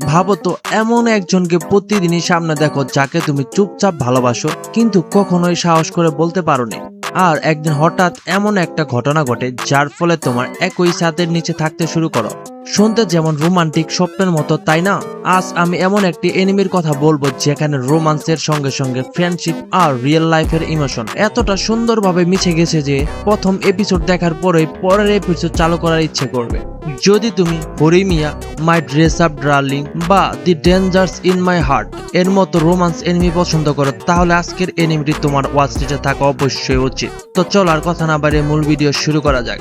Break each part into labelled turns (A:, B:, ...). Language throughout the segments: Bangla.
A: ভাবো তো, এমন একজনকে প্রতিদিনই সামনে দেখো যাকে তুমি চুপচাপ ভালোবাসো কিন্তু কখনোই সাহস করে বলতে পারোনি। আর একদিন হঠাৎ এমন একটা ঘটনা ঘটে যার ফলে তোমার একই ছাদের নিচে থাকতে শুরু করো। শুনতে যেমন রোমান্টিক স্বপ্নের মতো, তাই না? আজ আমি এমন একটি এনিমির কথা বলবো যেখানে রোমান্সের সঙ্গে সঙ্গে ফ্রেন্ডশিপ আর রিয়েল লাইফের ইমোশন এতটা সুন্দরভাবে মিশে গেছে যে প্রথম এপিসোড দেখার পরেই পরের এপিসোড চালু করার ইচ্ছে করবে। যদি তুমি হরিমিয়া, মাই ড্রেস আপ ডার্লিং বা দি ডেঞ্জার্স ইন মাই হার্ট এর মতো রোমান্স এনিমি পছন্দ করো, তাহলে আজকের এনিমিটি তোমার ওয়াচ লিস্টে থাকা অবশ্যই উচিত। তো চল আর কথা না বাড়িয়ে মূল ভিডিও শুরু করা যাক।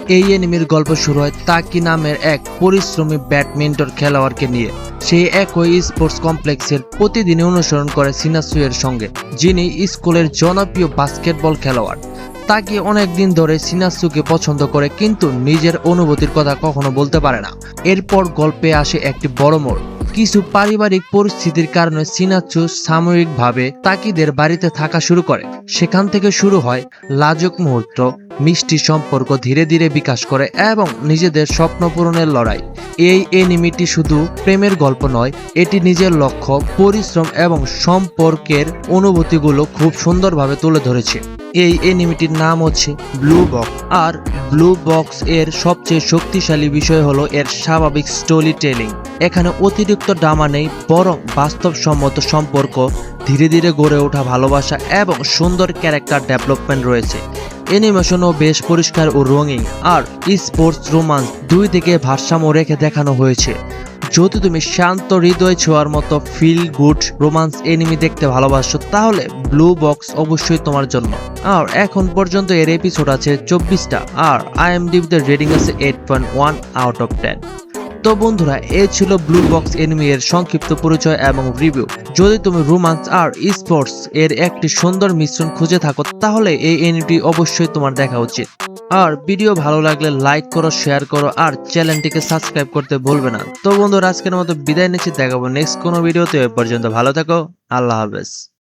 A: এই এনিমির গল্প শুরু হয় তাকি নামের এক পরিশ্রমী ব্যাডমিন্টন খেলোয়াড়কে নিয়ে। সেই একই স্পোর্টস কমপ্লেক্সের প্রতিদিনই অনুসরণ করে সিনাসুয়ের সঙ্গে, যিনি স্কুলের জনপ্রিয় বাস্কেটবল খেলোয়াড়। তাকে অনেকদিন ধরে সিনাসুকে পছন্দ করে কিন্তু নিজের অনুভূতির কথা কখনো বলতে পারে না। এরপর গল্পে আসে একটি বড় মোড়। কিছু পারিবারিক পরিস্থিতির কারণে সিনাচু সাময়িকভাবে তাকিদের বাড়িতে থাকা শুরু করে। সেখান থেকে শুরু হয় লাজুক মুহূর্ত, মিষ্টি সম্পর্ক ধীরে ধীরে বিকাশ করে এবং নিজেদের স্বপ্ন পূরণের লড়াই। এই এনিমিটি শুধু প্রেমের গল্প নয়, এটি নিজের লক্ষ্য, পরিশ্রম এবং সম্পর্কের অনুভূতিগুলো খুব সুন্দরভাবে তুলে ধরেছে। এই এনিমিটির নাম হচ্ছে ব্লু বক্স। আর ব্লু বক্স এর সবচেয়ে শক্তিশালী বিষয় হলো এর স্বাভাবিক স্টোরি টেলিং। এখানে অতিরিক্ত ড্রামা নেই, বরং বাস্তবসম্মত সম্পর্ক, ধীরে ধীরে গড়ে ওঠা ভালোবাসা এবং সুন্দর ক্যারেক্টার ডেভেলপমেন্ট রয়েছে। অ্যানিমেশনও বেশ পরিষ্কার ও রঙিন, আর স্পোর্টস রোমান্স দুই দিকে ভারসাম্য রেখে দেখানো হয়েছে। যদি তুমি শান্ত হৃদয় ছোঁয়ার মতো ফিল গুড রোমান্স এনিমি দেখতে ভালোবাসো, তাহলে ব্লু বক্স অবশ্যই তোমার জন্য। আর এখন পর্যন্ত এর এপিসোড আছে 24টা, আর IMDb-তে রেটিং আছে 8.1 আউট অফ 10। তো বন্ধুরা, এই ছিল ব্লু বক্স এনিমি এর সংক্ষিপ্ত পরিচয় এবং রিভিউ। যদি তুমি রোমান্স আর স্পোর্টস এর একটি সুন্দর মিশ্রণ খুঁজে থাকো, তাহলে এই এনিমিটি অবশ্যই তোমার দেখা উচিত। আর ভিডিও ভালো লাগলে লাইক করো, শেয়ার করো আর চ্যানেলটিকে সাবস্ক্রাইব করতে ভুলবে না। তো বন্ধুরা, আজকের মতো বিদায় নিচ্ছি, দেখাবো নেক্সট কোনো ভিডিওতে। এ পর্যন্ত ভালো থাকো, আল্লাহ হাফেজ।